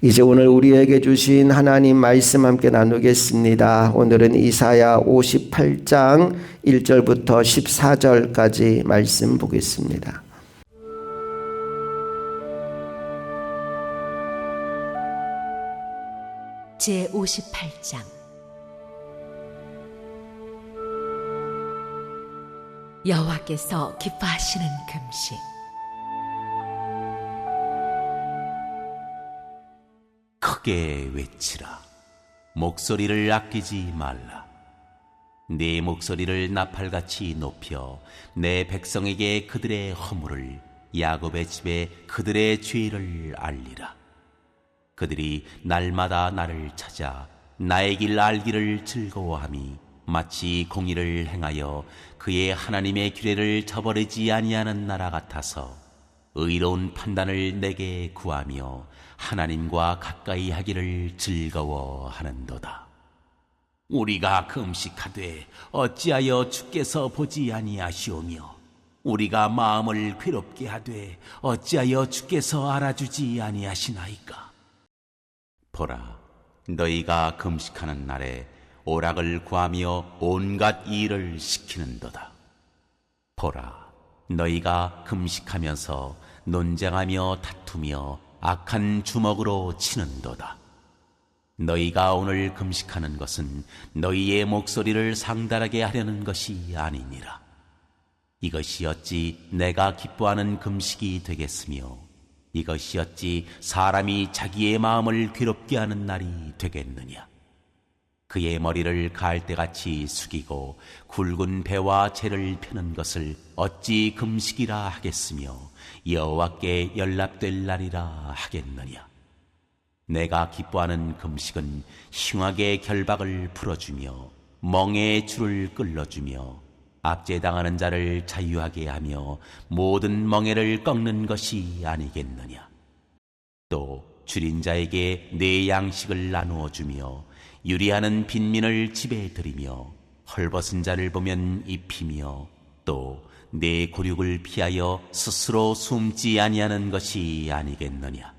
이제 오늘 우리에게 주신 하나님 말씀 함께 나누겠습니다. 오늘은 이사야 58장 1절부터 14절까지 말씀 보겠습니다. 제58장 여호와께서 기뻐하시는 금식. 크게 외치라. 목소리를 아끼지 말라. 네 목소리를 나팔같이 높여 내 백성에게 그들의 허물을, 야곱의 집에 그들의 죄를 알리라. 그들이 날마다 나를 찾아 나의 길 알기를 즐거워함이 마치 공의를 행하여 그의 하나님의 규례를 저버리지 아니하는 나라 같아서 의로운 판단을 내게 구하며 하나님과 가까이 하기를 즐거워하는도다. 우리가 금식하되 어찌하여 주께서 보지 아니하시오며, 우리가 마음을 괴롭게 하되 어찌하여 주께서 알아주지 아니하시나이까. 보라, 너희가 금식하는 날에 오락을 구하며 온갖 일을 시키는도다. 보라, 너희가 금식하면서 논쟁하며 다투며 악한 주먹으로 치는도다. 너희가 오늘 금식하는 것은 너희의 목소리를 상달하게 하려는 것이 아니니라. 이것이 어찌 내가 기뻐하는 금식이 되겠으며, 이것이 어찌 사람이 자기의 마음을 괴롭게 하는 날이 되겠느냐. 그의 머리를 갈대같이 숙이고 굵은 배와 채를 펴는 것을 어찌 금식이라 하겠으며 여호와께 연락될 날이라 하겠느냐. 내가 기뻐하는 금식은 흉악의 결박을 풀어주며 멍에의 줄을 끌어주며 압제당하는 자를 자유하게 하며 모든 멍에를 꺾는 것이 아니겠느냐. 또 줄인 자에게 내 양식을 나누어 주며 유리하는 빈민을 집에 들이며 헐벗은 자를 보면 입히며 또 내 고륙을 피하여 스스로 숨지 아니하는 것이 아니겠느냐.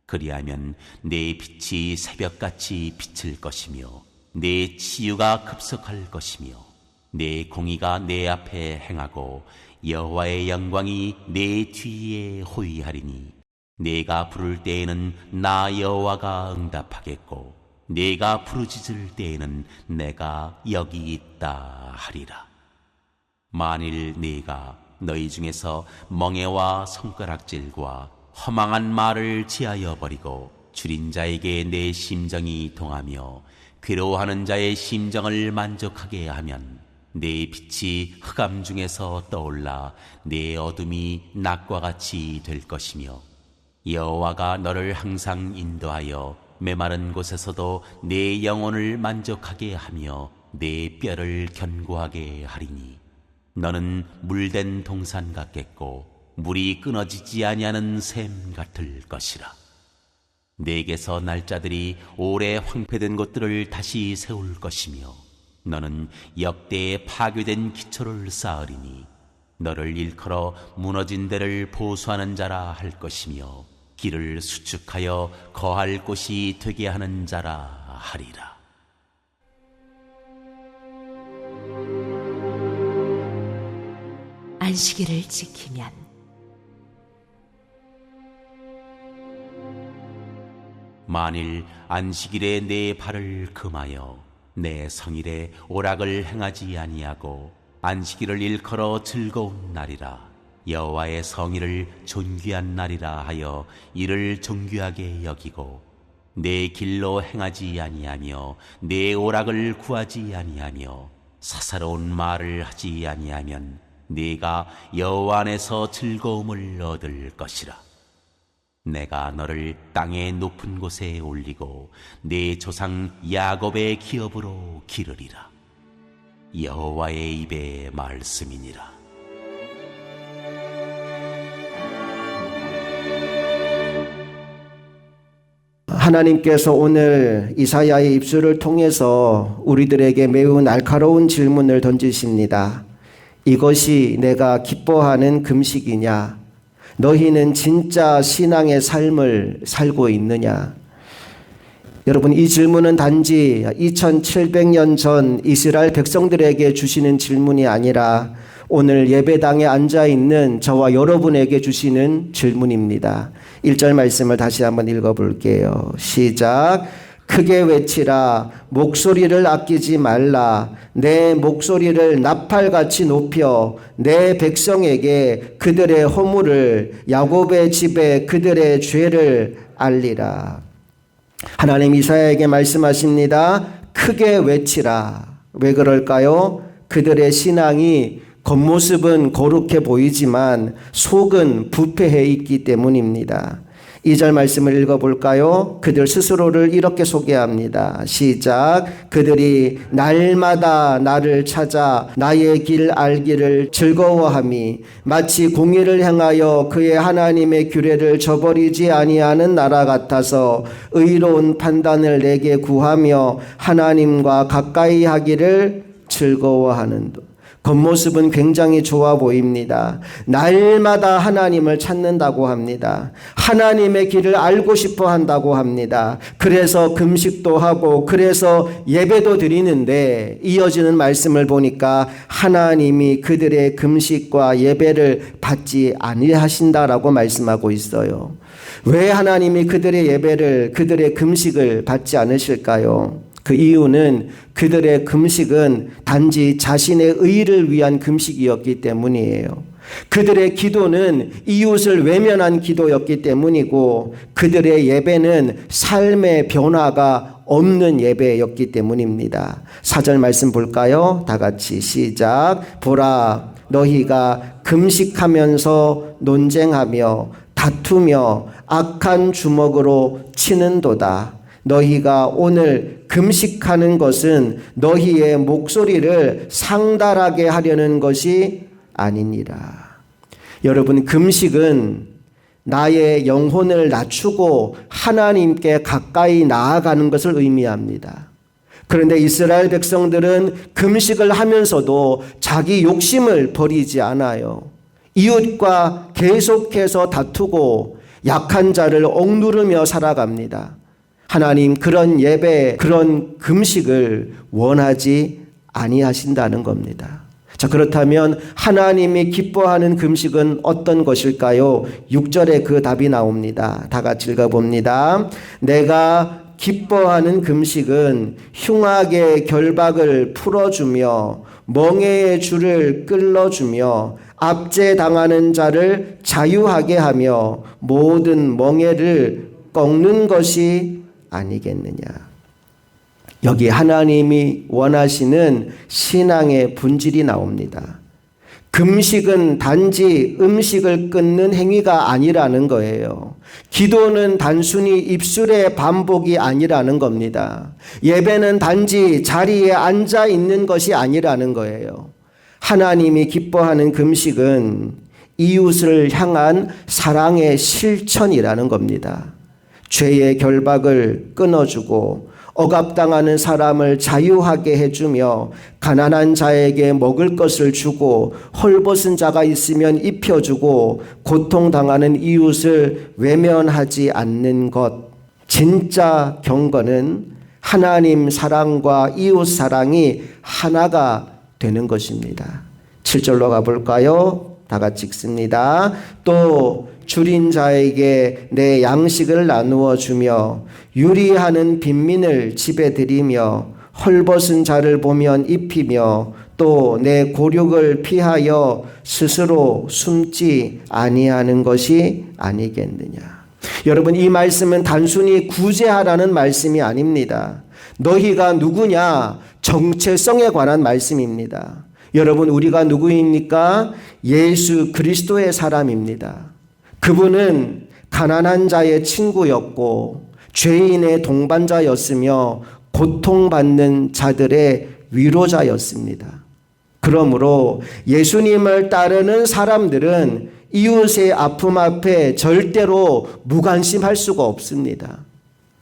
그리하면 내 빛이 새벽같이 비칠 것이며 내 치유가 급속할 것이며 내 공의가 내 앞에 행하고 여호와의 영광이 내 뒤에 호위하리니, 내가 부를 때에는 나 여호와가 응답하겠고 내가 부르짖을 때에는 내가 여기 있다 하리라. 만일 네가 너희 중에서 멍에와 손가락질과 허망한 말을 지하여 버리고 줄인 자에게 내 심정이 동하며 괴로워하는 자의 심정을 만족하게 하면 내 빛이 흑암 중에서 떠올라 내 어둠이 낮과 같이 될 것이며, 여호와가 너를 항상 인도하여 메마른 곳에서도 내 영혼을 만족하게 하며 내 뼈를 견고하게 하리니, 너는 물된 동산 같겠고 물이 끊어지지 아니하는 샘 같을 것이라. 내게서 날짜들이 오래 황폐된 곳들을 다시 세울 것이며, 너는 역대에 파괴된 기초를 쌓으리니 너를 일컬어 무너진 데를 보수하는 자라 할 것이며 길을 수축하여 거할 곳이 되게 하는 자라 하리라. 안식일을 지키면 만일 안식일에 내 발을 금하여 내 성일에 오락을 행하지 아니하고 안식일을 일컬어 즐거운 날이라, 여호와의 성일을 존귀한 날이라 하여 이를 존귀하게 여기고 내 길로 행하지 아니하며 내 오락을 구하지 아니하며 사사로운 말을 하지 아니하면 네가 여호와 안에서 즐거움을 얻을 것이라. 내가 너를 땅의 높은 곳에 올리고 내 조상 야곱의 기업으로 기르리라. 여호와의 입의 말씀이니라. 하나님께서 오늘 이사야의 입술을 통해서 우리들에게 매우 날카로운 질문을 던지십니다. 이것이 내가 기뻐하는 금식이냐? 너희는 진짜 신앙의 삶을 살고 있느냐? 여러분, 이 질문은 단지 2700년 전 이스라엘 백성들에게 주시는 질문이 아니라 오늘 예배당에 앉아있는 저와 여러분에게 주시는 질문입니다. 1절 말씀을 다시 한번 읽어볼게요. 시작. 크게 외치라. 목소리를 아끼지 말라. 내 목소리를 나팔같이 높여 내 백성에게 그들의 허물을, 야곱의 집에 그들의 죄를 알리라. 하나님 이사야에게 말씀하십니다. 크게 외치라. 왜 그럴까요? 그들의 신앙이 겉모습은 거룩해 보이지만 속은 부패해 있기 때문입니다. 2절 말씀을 읽어볼까요? 그들 스스로를 이렇게 소개합니다. 시작. 그들이 날마다 나를 찾아 나의 길 알기를 즐거워함이 마치 공의를 행하여 그의 하나님의 규례를 저버리지 아니하는 나라 같아서 의로운 판단을 내게 구하며 하나님과 가까이 하기를 즐거워하는도. 겉모습은 굉장히 좋아 보입니다. 날마다 하나님을 찾는다고 합니다. 하나님의 길을 알고 싶어 한다고 합니다. 그래서 금식도 하고 그래서 예배도 드리는데 이어지는 말씀을 보니까 하나님이 그들의 금식과 예배를 받지 아니하신다라고 말씀하고 있어요. 왜 하나님이 그들의 예배를, 그들의 금식을 받지 않으실까요? 그 이유는 그들의 금식은 단지 자신의 의를 위한 금식이었기 때문이에요. 그들의 기도는 이웃을 외면한 기도였기 때문이고 그들의 예배는 삶의 변화가 없는 예배였기 때문입니다. 4절 말씀 볼까요? 다 같이 시작. 보라, 너희가 금식하면서 논쟁하며 다투며 악한 주먹으로 치는도다. 너희가 오늘 금식하는 것은 너희의 목소리를 상달하게 하려는 것이 아니니라. 여러분, 금식은 나의 영혼을 낮추고 하나님께 가까이 나아가는 것을 의미합니다. 그런데 이스라엘 백성들은 금식을 하면서도 자기 욕심을 버리지 않아요. 이웃과 계속해서 다투고 약한 자를 억누르며 살아갑니다. 하나님 그런 예배, 그런 금식을 원하지 아니하신다는 겁니다. 자, 그렇다면 하나님이 기뻐하는 금식은 어떤 것일까요? 6절에 그 답이 나옵니다. 다 같이 읽어봅니다. 내가 기뻐하는 금식은 흉악의 결박을 풀어주며 멍에의 줄을 끌어주며 압제당하는 자를 자유하게 하며 모든 멍에를 꺾는 것이 아니겠느냐. 여기 하나님이 원하시는 신앙의 본질이 나옵니다. 금식은 단지 음식을 끊는 행위가 아니라는 거예요. 기도는 단순히 입술의 반복이 아니라는 겁니다. 예배는 단지 자리에 앉아 있는 것이 아니라는 거예요. 하나님이 기뻐하는 금식은 이웃을 향한 사랑의 실천이라는 겁니다. 죄의 결박을 끊어주고 억압당하는 사람을 자유하게 해주며 가난한 자에게 먹을 것을 주고 헐벗은 자가 있으면 입혀주고 고통당하는 이웃을 외면하지 않는 것. 진짜 경건은 하나님 사랑과 이웃 사랑이 하나가 되는 것입니다. 7절로 가볼까요? 다 같이 읽습니다. 또 줄인 자에게 내 양식을 나누어 주며 유리하는 빈민을 집에 들이며 헐벗은 자를 보면 입히며 또 내 고륙을 피하여 스스로 숨지 아니하는 것이 아니겠느냐. 여러분, 이 말씀은 단순히 구제하라는 말씀이 아닙니다. 너희가 누구냐? 정체성에 관한 말씀입니다. 여러분, 우리가 누구입니까? 예수 그리스도의 사람입니다. 그분은 가난한 자의 친구였고 죄인의 동반자였으며 고통받는 자들의 위로자였습니다. 그러므로 예수님을 따르는 사람들은 이웃의 아픔 앞에 절대로 무관심할 수가 없습니다.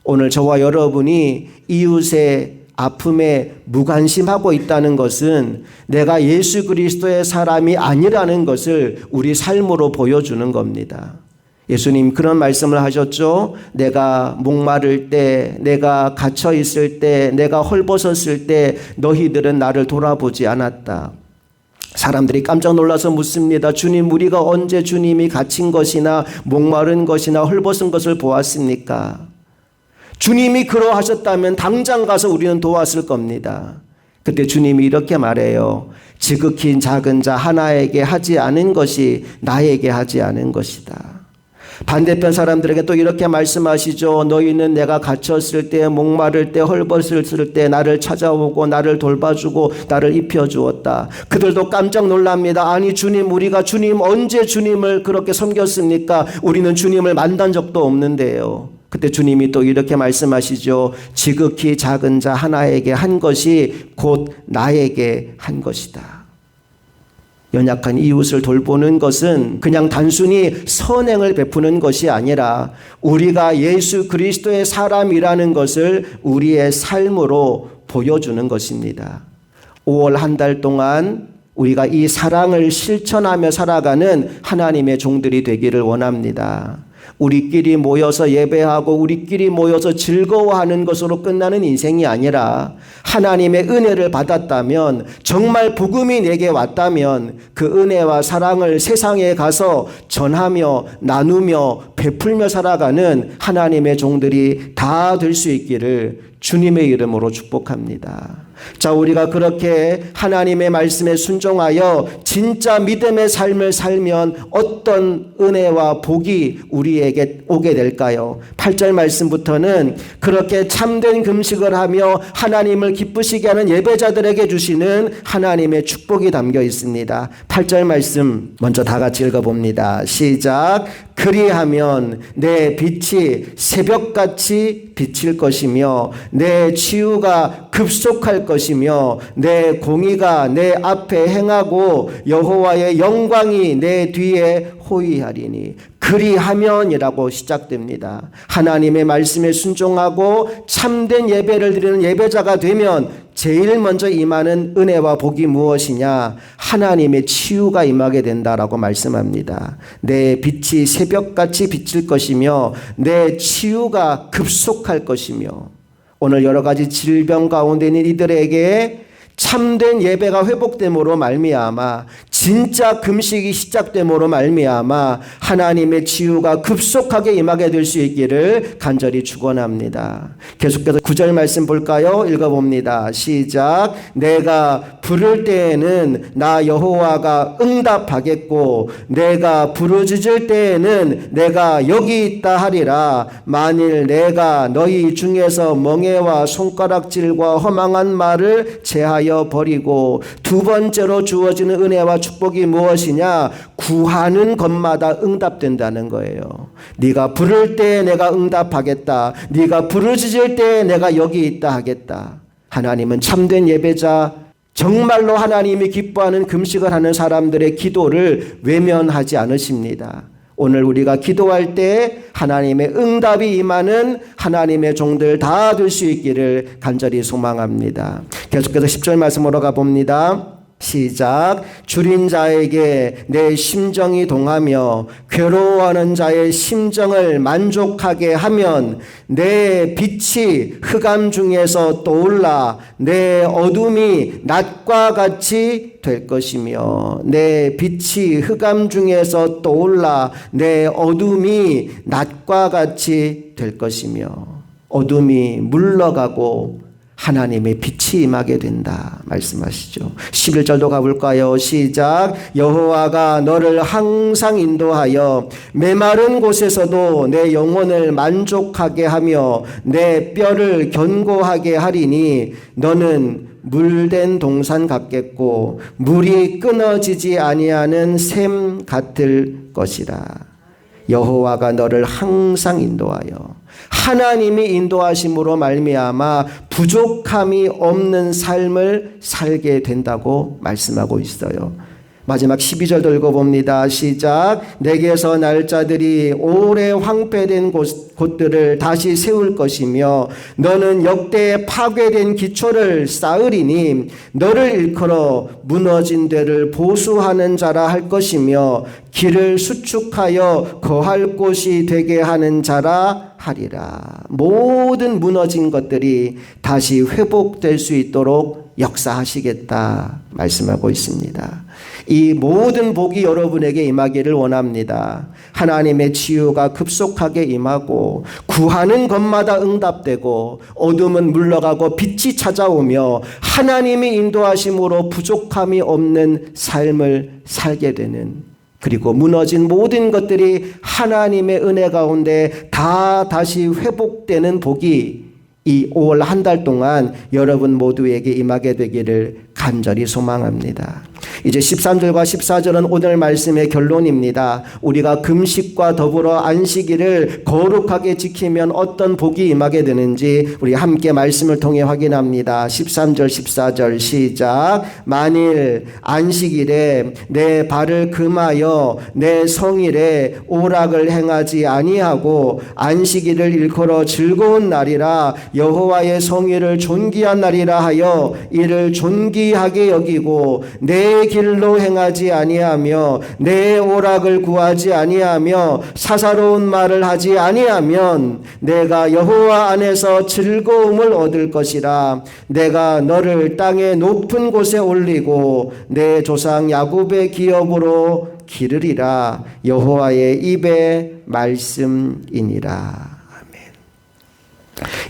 오늘 저와 여러분이 이웃의 아픔에 무관심하고 있다는 것은 내가 예수 그리스도의 사람이 아니라는 것을 우리 삶으로 보여주는 겁니다. 예수님 그런 말씀을 하셨죠. 내가 목마를 때, 내가 갇혀 있을 때, 내가 헐벗었을 때 너희들은 나를 돌아보지 않았다. 사람들이 깜짝 놀라서 묻습니다. 주님, 우리가 언제 주님이 갇힌 것이나 목마른 것이나 헐벗은 것을 보았습니까? 주님이 그러하셨다면 당장 가서 우리는 도왔을 겁니다. 그때 주님이 이렇게 말해요. 지극히 작은 자 하나에게 하지 않은 것이 나에게 하지 않은 것이다. 반대편 사람들에게 또 이렇게 말씀하시죠. 너희는 내가 갇혔을 때, 목마를 때, 헐벗을 때 나를 찾아오고 나를 돌봐주고 나를 입혀주었다. 그들도 깜짝 놀랍니다. 아니 주님, 우리가 주님 언제 주님을 그렇게 섬겼습니까? 우리는 주님을 만난 적도 없는데요. 그때 주님이 또 이렇게 말씀하시죠. 지극히 작은 자 하나에게 한 것이 곧 나에게 한 것이다. 연약한 이웃을 돌보는 것은 그냥 단순히 선행을 베푸는 것이 아니라 우리가 예수 그리스도의 사람이라는 것을 우리의 삶으로 보여주는 것입니다. 5월 한 달 동안 우리가 이 사랑을 실천하며 살아가는 하나님의 종들이 되기를 원합니다. 우리끼리 모여서 예배하고 우리끼리 모여서 즐거워하는 것으로 끝나는 인생이 아니라 하나님의 은혜를 받았다면, 정말 복음이 내게 왔다면 그 은혜와 사랑을 세상에 가서 전하며 나누며 베풀며 살아가는 하나님의 종들이 다 될 수 있기를 주님의 이름으로 축복합니다. 자, 우리가 그렇게 하나님의 말씀에 순종하여 진짜 믿음의 삶을 살면 어떤 은혜와 복이 우리에게 오게 될까요? 8절 말씀부터는 그렇게 참된 금식을 하며 하나님을 기쁘시게 하는 예배자들에게 주시는 하나님의 축복이 담겨 있습니다. 8절 말씀 먼저 다 같이 읽어봅니다. 시작. 그리하면 내 빛이 새벽같이 비칠 것이며 내 치유가 급속할 것이며 내 공의가 내 앞에 행하고 여호와의 영광이 내 뒤에 호위하리니. 그리하면이라고 시작됩니다. 하나님의 말씀에 순종하고 참된 예배를 드리는 예배자가 되면 제일 먼저 임하는 은혜와 복이 무엇이냐? 하나님의 치유가 임하게 된다라고 말씀합니다. 내 빛이 새벽같이 비칠 것이며 내 치유가 급속할 것이며. 오늘 여러 가지 질병 가운데 있는 이들에게 참된 예배가 회복됨으로 말미암아, 진짜 금식이 시작됨으로 말미암아 하나님의 치유가 급속하게 임하게 될 수 있기를 간절히 축원합니다. 계속해서 9절 말씀 볼까요? 읽어봅니다. 시작. 내가 부를 때에는 나 여호와가 응답하겠고 내가 부르짖을 때에는 내가 여기 있다 하리라. 만일 내가 너희 중에서 멍에와 손가락질과 허망한 말을 제하여 버리고. 두 번째로 주어지는 은혜와 축복이 무엇이냐? 구하는 것마다 응답된다는 거예요. 네가 부를 때 내가 응답하겠다. 네가 부르짖을 때 내가 여기 있다 하겠다. 하나님은 참된 예배자, 정말로 하나님이 기뻐하는 금식을 하는 사람들의 기도를 외면하지 않으십니다. 오늘 우리가 기도할 때 하나님의 응답이 임하는 하나님의 종들 다 될 수 있기를 간절히 소망합니다. 계속해서 10절 말씀으로 가봅니다. 시작. 줄인 자에게 내 심정이 동하며 괴로워하는 자의 심정을 만족하게 하면 내 빛이 흑암 중에서 떠올라 내 어둠이 낮과 같이 될 것이며. 내 빛이 흑암 중에서 떠올라 내 어둠이 낮과 같이 될 것이며. 어둠이 물러가고 하나님의 빛이 임하게 된다 말씀하시죠. 11절도 가볼까요? 시작. 여호와가 너를 항상 인도하여 메마른 곳에서도 내 영혼을 만족하게 하며 내 뼈를 견고하게 하리니 너는 물된 동산 같겠고 물이 끊어지지 아니하는 샘 같을 것이라. 여호와가 너를 항상 인도하여, 하나님이 인도하심으로 말미암아 부족함이 없는 삶을 살게 된다고 말씀하고 있어요. 마지막 12절도 읽어봅니다. 시작. 내게서 날 자들이 오래 황폐된 곳들을 다시 세울 것이며 너는 역대 파괴된 기초를 쌓으리니 너를 일컬어 무너진 데를 보수하는 자라 할 것이며 길을 수축하여 거할 곳이 되게 하는 자라 하리라. 모든 무너진 것들이 다시 회복될 수 있도록 역사하시겠다 말씀하고 있습니다. 이 모든 복이 여러분에게 임하기를 원합니다. 하나님의 치유가 급속하게 임하고 구하는 것마다 응답되고 어둠은 물러가고 빛이 찾아오며 하나님의 인도하심으로 부족함이 없는 삶을 살게 되는, 그리고 무너진 모든 것들이 하나님의 은혜 가운데 다 다시 회복되는 복이 이 5월 한 달 동안 여러분 모두에게 임하게 되기를 간절히 소망합니다. 이제 13절과 14절은 오늘 말씀의 결론입니다. 우리가 금식과 더불어 안식일을 거룩하게 지키면 어떤 복이 임하게 되는지 우리 함께 말씀을 통해 확인합니다. 13절 14절 시작. 만일 안식일에 내 발을 금하여 내 성일에 오락을 행하지 아니하고 안식일을 일컬어 즐거운 날이라 여호와의 성일을 존귀한 날이라 하여 이를 존귀하게 여기고 내 길로 행하지 아니하며 내 오락을 구하지 아니하며 사사로운 말을 하지 아니하면 내가 여호와 안에서 즐거움을 얻을 것이라. 내가 너를 땅의 높은 곳에 올리고 내 조상 야곱의 기업으로 기르리라. 여호와의 입의 말씀이니라.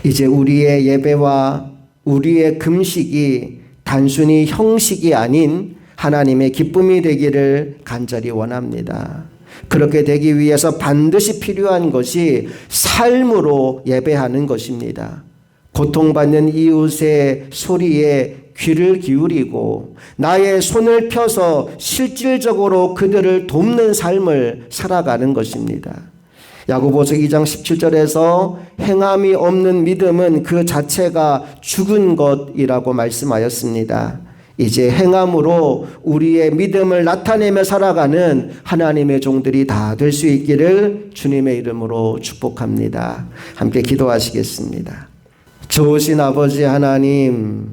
이제 우리의 예배와 우리의 금식이 단순히 형식이 아닌 하나님의 기쁨이 되기를 간절히 원합니다. 그렇게 되기 위해서 반드시 필요한 것이 삶으로 예배하는 것입니다. 고통받는 이웃의 소리에 귀를 기울이고 나의 손을 펴서 실질적으로 그들을 돕는 삶을 살아가는 것입니다. 야고보서 2장 17절에서 행함이 없는 믿음은 그 자체가 죽은 것이라고 말씀하였습니다. 이제 행함으로 우리의 믿음을 나타내며 살아가는 하나님의 종들이 다 될 수 있기를 주님의 이름으로 축복합니다. 함께 기도하시겠습니다. 좋으신 아버지 하나님,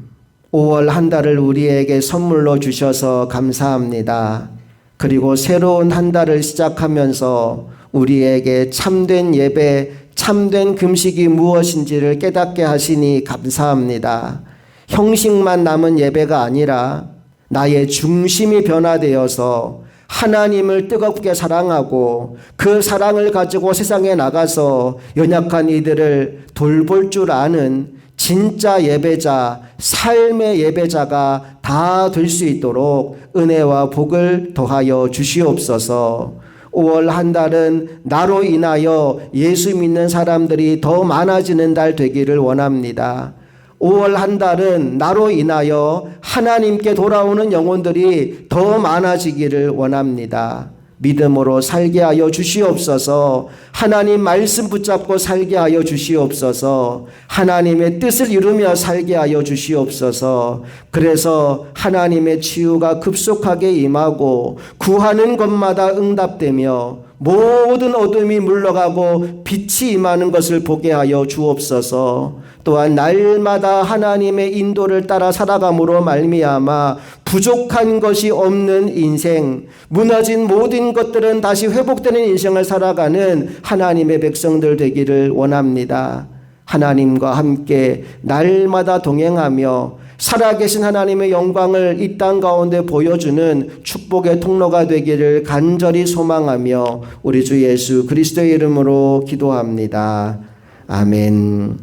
5월 한 달을 우리에게 선물로 주셔서 감사합니다. 그리고 새로운 한 달을 시작하면서 우리에게 참된 예배, 참된 금식이 무엇인지를 깨닫게 하시니 감사합니다. 형식만 남은 예배가 아니라 나의 중심이 변화되어서 하나님을 뜨겁게 사랑하고 그 사랑을 가지고 세상에 나가서 연약한 이들을 돌볼 줄 아는 진짜 예배자, 삶의 예배자가 다 될 수 있도록 은혜와 복을 더하여 주시옵소서. 5월 한 달은 나로 인하여 예수 믿는 사람들이 더 많아지는 달 되기를 원합니다. 5월 한 달은 나로 인하여 하나님께 돌아오는 영혼들이 더 많아지기를 원합니다. 믿음으로 살게 하여 주시옵소서. 하나님 말씀 붙잡고 살게 하여 주시옵소서. 하나님의 뜻을 이루며 살게 하여 주시옵소서. 그래서 하나님의 치유가 급속하게 임하고 구하는 것마다 응답되며 모든 어둠이 물러가고 빛이 임하는 것을 보게 하여 주옵소서. 또한 날마다 하나님의 인도를 따라 살아감으로 말미암아 부족한 것이 없는 인생, 무너진 모든 것들은 다시 회복되는 인생을 살아가는 하나님의 백성들 되기를 원합니다. 하나님과 함께 날마다 동행하며 살아계신 하나님의 영광을 이 땅 가운데 보여주는 축복의 통로가 되기를 간절히 소망하며 우리 주 예수 그리스도의 이름으로 기도합니다. 아멘.